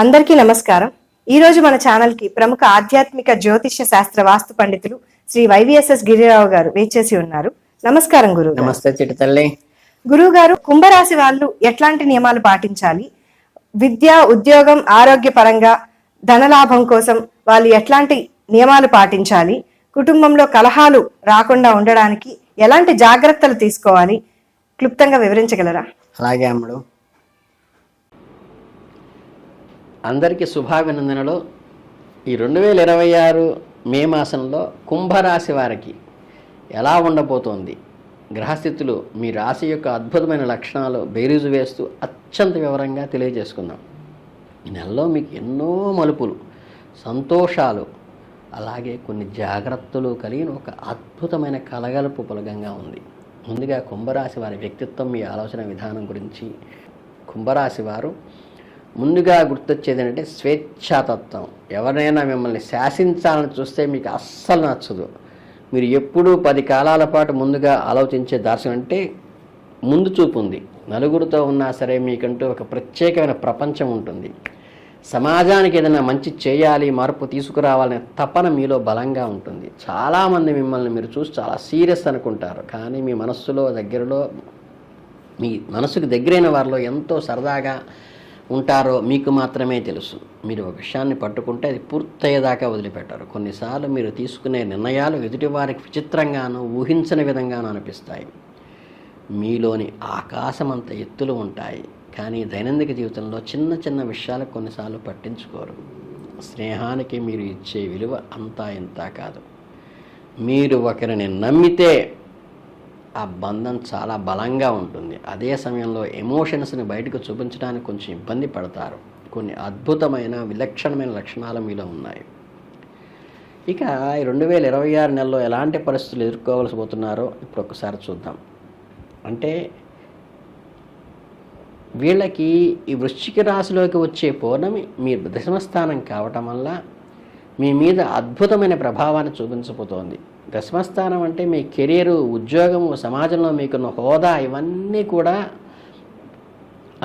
అందరికీ నమస్కారం. ఈ రోజు మన ఛానల్ కి ప్రముఖ ఆధ్యాత్మిక జ్యోతిష్య శాస్త్ర వాస్తు పండితులు శ్రీ వైవిఎస్ఎస్ గిరిరావు గారు వేచేసి ఉన్నారు. నమస్కారం గురువు. నమస్తే చిట్టి తల్లి. గురువు గారు, కుంభరాశి వాళ్ళు ఎట్లాంటి నియమాలు పాటించాలి? విద్య, ఉద్యోగం, ఆరోగ్య పరంగా, ధనలాభం కోసం వాళ్ళు ఎట్లాంటి నియమాలు పాటించాలి? కుటుంబంలో కలహాలు రాకుండా ఉండడానికి ఎలాంటి జాగ్రత్తలు తీసుకోవాలి? క్లుప్తంగా వివరించగలరా? అలాగే అమ్ముడు. అందరికీ శుభాభినందనలు. ఈ 2026 మే మాసంలో కుంభరాశి వారికి ఎలా ఉండబోతోంది, గ్రహస్థితులు, మీ రాశి యొక్క అద్భుతమైన లక్షణాలు బేరీజు వేస్తూ అత్యంత వివరంగా తెలియజేసుకుందాం. ఈ నెలలో మీకు ఎన్నో మలుపులు, సంతోషాలు, అలాగే కొన్ని జాగ్రత్తలు కలిగిన ఒక అద్భుతమైన కలగలుపు పొలగంగా ఉంది. ముందుగా కుంభరాశి వారి వ్యక్తిత్వం, మీ ఆలోచన విధానం గురించి. కుంభరాశి వారు ముందుగా గుర్తొచ్చేది ఏంటంటే స్వేచ్ఛాతత్వం. ఎవరైనా మిమ్మల్ని శాసించాలని చూస్తే మీకు అస్సలు నచ్చదు. మీరు ఎప్పుడూ 10 కాలాల పాటు ముందుగా ఆలోచించే దర్శనం అంటే ముందు చూపు ఉంది. నలుగురితో ఉన్నా సరే మీకంటూ ఒక ప్రత్యేకమైన ప్రపంచం ఉంటుంది. సమాజానికి ఏదైనా మంచి చేయాలి, మార్పు తీసుకురావాలనే తపన మీలో బలంగా ఉంటుంది. చాలామంది మిమ్మల్ని మీరు చూసి చాలా సీరియస్ అనుకుంటారు, కానీ మీ మనస్సులో దగ్గరలో, మీ మనసుకు దగ్గరైన వారిలో ఎంతో సరదాగా ఉంటారో మీకు మాత్రమే తెలుసు. మీరు ఒక విషయాన్ని పట్టుకుంటే అది పూర్తయ్యేదాకా వదిలిపెట్టారు. కొన్నిసార్లు మీరు తీసుకునే నిర్ణయాలు ఎదుటివారికి విచిత్రంగానూ ఊహించని విధంగానూ అనిపిస్తాయి. మీలోని ఆకాశమంత ఎత్తులు ఉంటాయి, కానీ దైనందిక జీవితంలో చిన్న చిన్న విషయాలు కొన్నిసార్లు పట్టించుకోరు. స్నేహానికి మీరు ఇచ్చే విలువ అంతా ఇంత కాదు. మీరు ఒకరిని నమ్మితే ఆ బంధం చాలా బలంగా ఉంటుంది. అదే సమయంలో ఎమోషన్స్ని బయటకు చూపించడానికి కొంచెం ఇబ్బంది పడతారు. కొన్ని అద్భుతమైన విలక్షణమైన లక్షణాలు మీలో ఉన్నాయి. ఇక 2026 నెలలో ఎలాంటి పరిస్థితులు ఎదుర్కోవాల్సి పోతున్నారో ఇప్పుడు ఒకసారి చూద్దాం. అంటే వీళ్ళకి ఈ వృశ్చిక రాశిలోకి వచ్చే పౌర్ణమి మీ దశమస్థానం కావటం వల్ల మీ మీద అద్భుతమైన ప్రభావాన్ని చూపించబోతోంది. దశమస్థానం అంటే మీ కెరీరు, ఉద్యోగము, సమాజంలో మీకున్న హోదా, ఇవన్నీ కూడా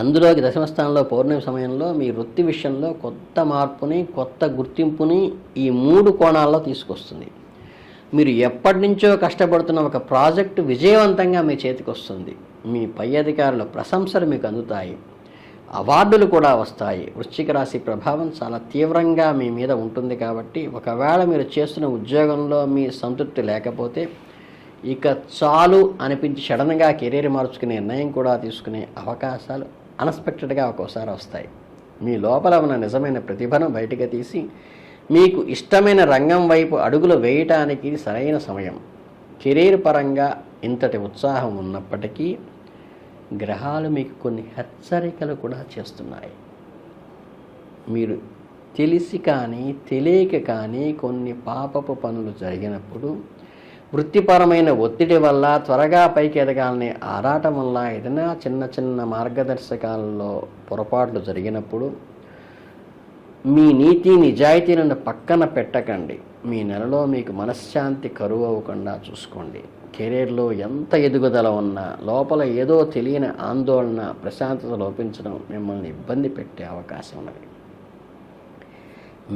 అందులోకి దశమస్థానంలో పౌర్ణమి సమయంలో మీ వృత్తి విషయంలో కొత్త మార్పుని, కొత్త గుర్తింపుని ఈ 3 కోణాల్లో తీసుకొస్తుంది. మీరు ఎప్పటి నుంచో కష్టపడుతున్న ఒక ప్రాజెక్టు విజయవంతంగా మీ చేతికి వస్తుంది. మీ పై అధికారుల ప్రశంసలు మీకు అందుతాయి, అవార్డులు కూడా వస్తాయి. వృశ్చిక రాశి ప్రభావం చాలా తీవ్రంగా మీ మీద ఉంటుంది కాబట్టి ఒకవేళ మీరు చేస్తున్న ఉద్యోగంలో మీ సంతృప్తి లేకపోతే ఇక చాలు అనిపించి సడన్గా కెరీర్ మార్చుకునే నిర్ణయం కూడా తీసుకునే అవకాశాలు అన్ఎక్స్పెక్టెడ్గా ఒక్కోసారి వస్తాయి. మీ లోపల ఉన్న నిజమైన ప్రతిభను బయటకు తీసి మీకు ఇష్టమైన రంగం వైపు అడుగులు వేయటానికి సరైన సమయం. కెరీర్ పరంగా ఇంతటి ఉత్సాహం ఉన్నప్పటికీ గ్రహాలు మీకు కొన్ని హెచ్చరికలు కూడా చేస్తున్నాయి. మీరు తెలిసి కానీ తెలియక కానీ కొన్ని పాపపు పనులు జరిగినప్పుడు, వృత్తిపరమైన ఒత్తిడి వల్ల, త్వరగా పైకి ఎదగాలనే ఆరాటం వల్ల, ఏదైనా చిన్న చిన్న మార్గదర్శకాలలో పొరపాట్లు జరిగినప్పుడు మీ నీతి నిజాయితీలను పక్కన పెట్టకండి. మీ నెలలో మీకు మనశ్శాంతి కరువు అవ్వకుండా చూసుకోండి. కెరీర్లో ఎంత ఎదుగుదల ఉన్నా లోపల ఏదో తెలియని ఆందోళన, ప్రశాంతత లోపించడం మిమ్మల్ని ఇబ్బంది పెట్టే అవకాశం ఉన్నది.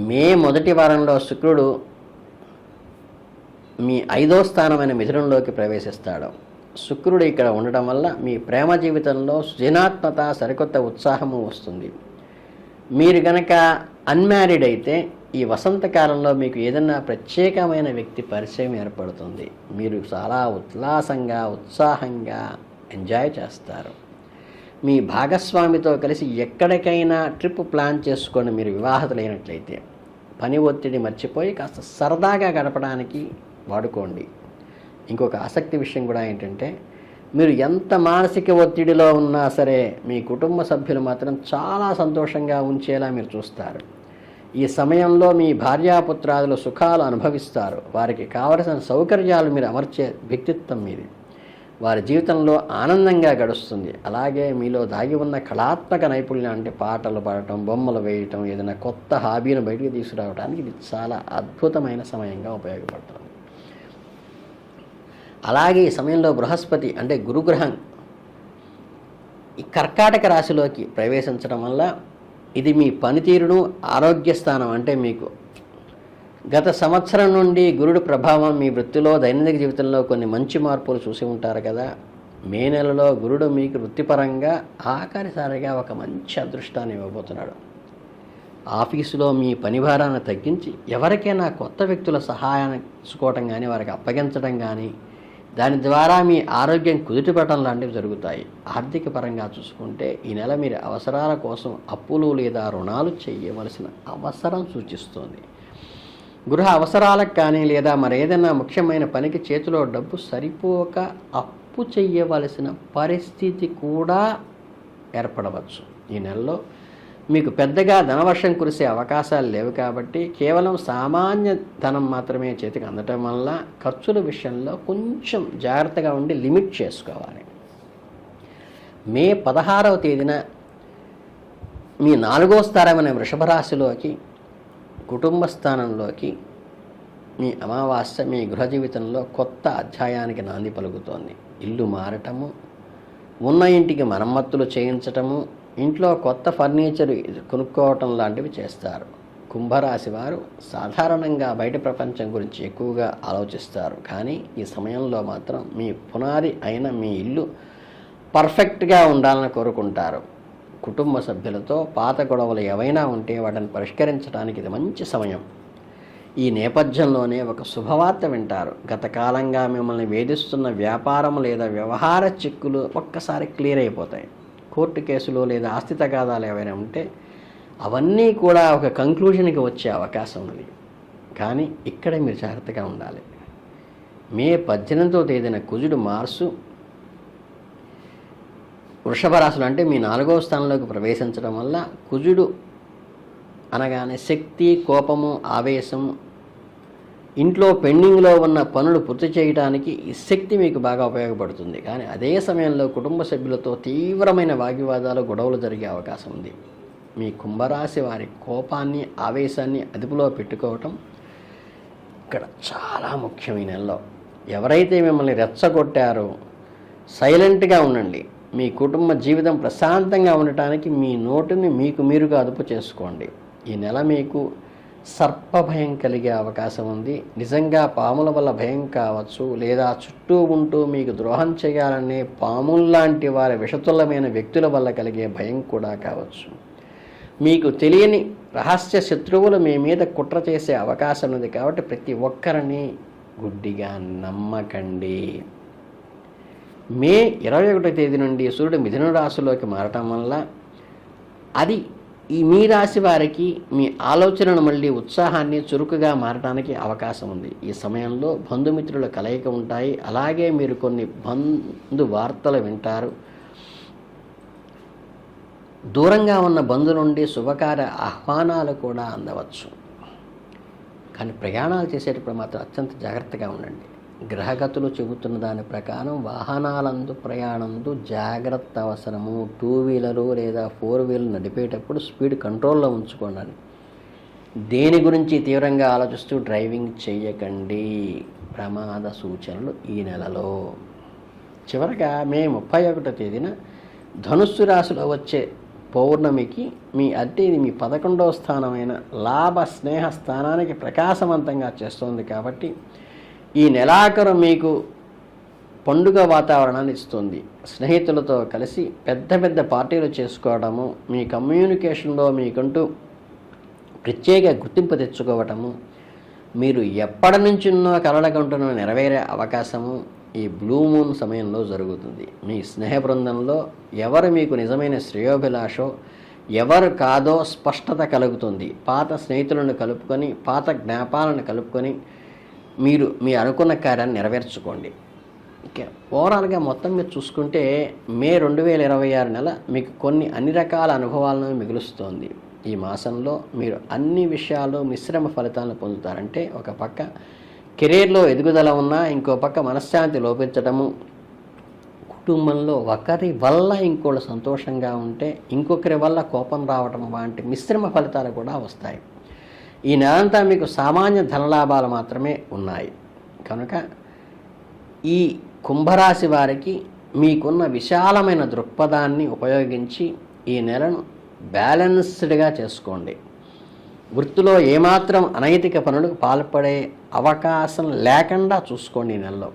మే మొదటి వారంలో శుక్రుడు మీ 5వ స్థానమైన మిథునంలోకి ప్రవేశిస్తాడు. శుక్రుడు ఇక్కడ ఉండటం వల్ల మీ ప్రేమ జీవితంలో సృజనాత్మక, సరికొత్త ఉత్సాహము వస్తుంది. మీరు గనక అన్మ్యారీడ్ అయితే ఈ వసంతకాలంలో మీకు ఏదన్నా ప్రత్యేకమైన వ్యక్తి పరిచయం ఏర్పడుతుంది. మీరు చాలా ఉల్లాసంగా, ఉత్సాహంగా ఎంజాయ్ చేస్తారు. మీ భాగస్వామితో కలిసి ఎక్కడికైనా ట్రిప్ ప్లాన్ చేసుకొని మీరు వివాహితులైనట్లయితే పని ఒత్తిడి మర్చిపోయి కాస్త సరదాగా గడపడానికి వాడుకోండి. ఇంకొక ఆసక్తి విషయం కూడా ఏంటంటే, మీరు ఎంత మానసిక ఒత్తిడిలో ఉన్నా సరే మీ కుటుంబ సభ్యులు మాత్రం చాలా సంతోషంగా ఉంచేలా మీరు చూస్తారు. ఈ సమయంలో మీ భార్యాపుత్రాదులు సుఖాలు అనుభవిస్తారు. వారికి కావలసిన సౌకర్యాలు మీరు అమర్చే వ్యక్తిత్వం మీది. వారి జీవితంలో ఆనందంగా గడుస్తుంది. అలాగే మీలో దాగి ఉన్న కళాత్మక నైపుణ్యం, అంటే పాటలు పాడటం, బొమ్మలు వేయటం, ఏదైనా కొత్త హాబీని బయటికి తీసుకురావడానికి ఇది చాలా అద్భుతమైన సమయంగా ఉపయోగపడుతుంది. అలాగే ఈ సమయంలో బృహస్పతి అంటే గురుగ్రహం ఈ కర్కాటక రాశిలోకి ప్రవేశించడం వల్ల ఇది మీ పనితీరును, ఆరోగ్య స్థానం అంటే మీకు గత సంవత్సరం నుండి గురుడు ప్రభావం మీ వృత్తిలో, దైనందిక జీవితంలో కొన్ని మంచి మార్పులు చూసి ఉంటారు కదా. మే నెలలో గురుడు మీకు వృత్తిపరంగా ఆఖరిసారిగా ఒక మంచి అదృష్టాన్ని ఇవ్వబోతున్నాడు. ఆఫీసులో మీ పని భారాన్ని తగ్గించి ఎవరికైనా కొత్త వ్యక్తుల సహాయాన్ని తీసుకోవటం కానీ, వారికి అప్పగించడం కానీ, దాని ద్వారా మీ ఆరోగ్యం కుదుటపడటం లాంటివి జరుగుతాయి. ఆర్థిక పరంగా చూసుకుంటే ఈ నెల మీరు అవసరాల కోసం అప్పులు లేదా రుణాలు చేయవలసిన అవసరం సూచిస్తోంది. గృహ అవసరాలకు కానీ లేదా మరేదైనా ముఖ్యమైన పనికి చేతిలో డబ్బు సరిపోక అప్పు చేయవలసిన పరిస్థితి కూడా ఏర్పడవచ్చు. ఈ నెలలో మీకు పెద్దగా ధనవర్షం కురిసే అవకాశాలు లేవు కాబట్టి కేవలం సామాన్య ధనం మాత్రమే చేతికి అందటం వల్ల ఖర్చుల విషయంలో కొంచెం జాగ్రత్తగా ఉండి లిమిట్ చేసుకోవాలి. మే 16వ తేదీన మీ 4వ స్థానమైన వృషభ రాశిలోకి, కుటుంబ స్థానంలోకి మీ అమావాస్య మీ గృహ జీవితంలో కొత్త అధ్యాయానికి నాంది పలుకుతోంది. ఇల్లు మారటము, ఉన్న ఇంటికి మరమ్మతులు చేయించటము, ఇంట్లో కొత్త ఫర్నిచర్ కొనుక్కోవటం లాంటివి చేస్తారు. కుంభరాశి వారు సాధారణంగా బయట ప్రపంచం గురించి ఎక్కువగా ఆలోచిస్తారు. కానీ ఈ సమయంలో మాత్రం మీ పునాది అయిన మీ ఇల్లు పర్ఫెక్ట్గా ఉండాలని కోరుకుంటారు. కుటుంబ సభ్యులతో పాత గొడవలు ఏవైనా ఉంటే వాటిని పరిష్కరించడానికి ఇది మంచి సమయం. ఈ నేపథ్యంలోనే ఒక శుభవార్త వింటారు. గత కాలంగా మిమ్మల్ని వేధిస్తున్న వ్యాపారం లేదా వ్యవహార చిక్కులు ఒక్కసారి క్లియర్ అయిపోతాయి. కోర్టు కేసులు లేదా ఆస్తి తగాదాలు ఏవైనా ఉంటే అవన్నీ కూడా ఒక కంక్లూజన్కి వచ్చే అవకాశం ఉంది. కానీ ఇక్కడే మీరు జాగ్రత్తగా ఉండాలి. మే 18వ తేదీన కుజుడు మార్సు వృషభ రాశులు అంటే మీ 4వ స్థానంలోకి ప్రవేశించడం వల్ల, కుజుడు అనగానే శక్తి, కోపము, ఆవేశం, ఇంట్లో పెండింగ్లో ఉన్న పనులు పూర్తి చేయడానికి ఈ శక్తి మీకు బాగా ఉపయోగపడుతుంది. కానీ అదే సమయంలో కుటుంబ సభ్యులతో తీవ్రమైన వాగ్వివాదాలు, గొడవలు జరిగే అవకాశం ఉంది. మీ కుంభరాశి వారి కోపాన్ని, ఆవేశాన్ని అదుపులో పెట్టుకోవటం ఇక్కడ చాలా ముఖ్యం. ఈ నెలలో ఎవరైతే మిమ్మల్ని రెచ్చగొట్టారో సైలెంట్గా ఉండండి. మీ కుటుంబ జీవితం ప్రశాంతంగా ఉండటానికి మీ నోటిని మీకు మీరుగా అదుపు చేసుకోండి. ఈ నెల మీకు సర్ప భయం కలిగే అవకాశం ఉంది. నిజంగా పాముల వల్ల భయం కావచ్చు, లేదా చుట్టూ ఉంటూ మీకు ద్రోహం చేయాలనే పాముల్లాంటి వారి విషతుల్యమైన వ్యక్తుల వల్ల కలిగే భయం కూడా కావచ్చు. మీకు తెలియని రహస్య శత్రువులు మీ మీద కుట్ర చేసే అవకాశం ఉంది. కాబట్టి ప్రతి ఒక్కరిని గుడ్డిగా నమ్మకండి. మే 21వ తేదీ నుండి సూర్యుడు మిథున రాశిలోకి మారటం వల్ల అది ఈ మీ రాశి వారికి మీ ఆలోచనను మళ్ళీ ఉత్సాహాన్ని, చురుకుగా మారడానికి అవకాశం ఉంది. ఈ సమయంలో బంధుమిత్రుల కలయిక ఉంటాయి. అలాగే మీరు కొన్ని బంధు వార్తలు వింటారు. దూరంగా ఉన్న బంధు నుండి శుభకార్య ఆహ్వానాలు కూడా అందవచ్చు. కానీ ప్రయాణాలు చేసేటప్పుడు మాత్రం అత్యంత జాగ్రత్తగా ఉండండి. గ్రహగతులు చెబుతున్న దాని ప్రకారం వాహనాలందు ప్రయాణందు జాగ్రత్త అవసరము. 2 వీలరు లేదా 4 వీలర్ నడిపేటప్పుడు స్పీడ్ కంట్రోల్లో ఉంచుకోండి. దేని గురించి తీవ్రంగా ఆలోచిస్తూ డ్రైవింగ్ చేయకండి. ప్రమాద సూచనలు ఈ నెలలో. చివరగా మే 31వ తేదీన ధనుస్సు రాశిలో వచ్చే పౌర్ణమికి మీ ఇది మీ 11వ స్థానమైన లాభ స్నేహ స్థానానికి ప్రకాశవంతంగా చేస్తోంది. కాబట్టి ఈ నెలాఖరు మీకు పండుగ వాతావరణాన్ని ఇస్తుంది. స్నేహితులతో కలిసి పెద్ద పెద్ద పార్టీలు చేసుకోవడము, మీ కమ్యూనికేషన్లో మీకంటూ ప్రత్యేక గుర్తింపు తెచ్చుకోవటము, మీరు ఎప్పటి నుంచిన్నో కలలకంటున్న నెరవేరే అవకాశము ఈ బ్లూ మూన్ సమయంలో జరుగుతుంది. మీ స్నేహ బృందంలో ఎవరు మీకు నిజమైన శ్రేయోభిలాషో, ఎవరు కాదో స్పష్టత కలుగుతుంది. పాత స్నేహితులను కలుపుకొని, పాత జ్ఞాపాలను కలుపుకొని మీరు మీ అనుకున్న కార్యాన్ని నెరవేర్చుకోండి. ఓకే, ఓవరాల్గా మొత్తం మీరు చూసుకుంటే మే 2026 నెల మీకు అన్ని రకాల అనుభవాలను మిగులుస్తోంది. ఈ మాసంలో మీరు అన్ని విషయాలు మిశ్రమ ఫలితాలను పొందుతారంటే, ఒక పక్క కెరీర్లో ఎదుగుదల ఉన్నా, ఇంకో పక్క మనశ్శాంతి లోపించడము, కుటుంబంలో ఒకరి వల్ల ఇంకోళ్ళు సంతోషంగా ఉంటే ఇంకొకరి వల్ల కోపం రావడం వంటి మిశ్రమ ఫలితాలు కూడా వస్తాయి. ఈ నెలంతా మీకు సామాన్య ధనలాభాలు మాత్రమే ఉన్నాయి. కనుక ఈ కుంభరాశి వారికి మీకున్న విశాలమైన దృక్పథాన్ని ఉపయోగించి ఈ నెలను బ్యాలెన్స్డ్గా చేసుకోండి. వృత్తిలో ఏమాత్రం అనైతిక పనులకు పాల్పడే అవకాశం లేకుండా చూసుకోండి. ఈ నెలలో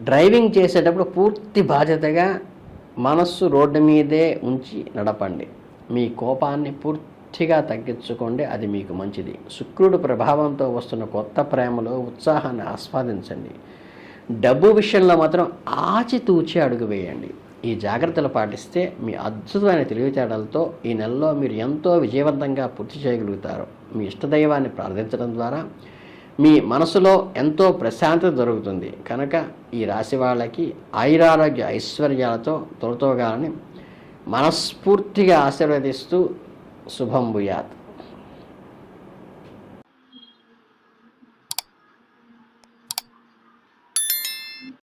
డ్రైవింగ్ చేసేటప్పుడు పూర్తి బాధ్యతగా మనస్సు రోడ్డు మీదే ఉంచి నడపండి. మీ కోపాన్ని పూర్తిగా తగ్గించుకోండి, అది మీకు మంచిది. శుక్రుడు ప్రభావంతో వస్తున్న కొత్త ప్రేమలో ఉత్సాహాన్ని ఆస్వాదించండి. డబ్బు విషయంలో మాత్రం ఆచితూచి అడుగు వేయండి. ఈ జాగ్రత్తలు పాటిస్తే మీ అద్భుతమైన తెలివితేటలతో ఈ నెలలో మీరు ఎంతో విజయవంతంగా పూర్తి చేయగలుగుతారు. మీ ఇష్టదైవాన్ని ప్రార్థించడం ద్వారా మీ మనసులో ఎంతో ప్రశాంతత దొరుకుతుంది. కనుక ఈ రాశి వాళ్ళకి ఆయురారోగ్య ఐశ్వర్యాలతో తొలతోగాలని మనస్ఫూర్తిగా ఆశీర్వదిస్తూ శుభం భూయాత్.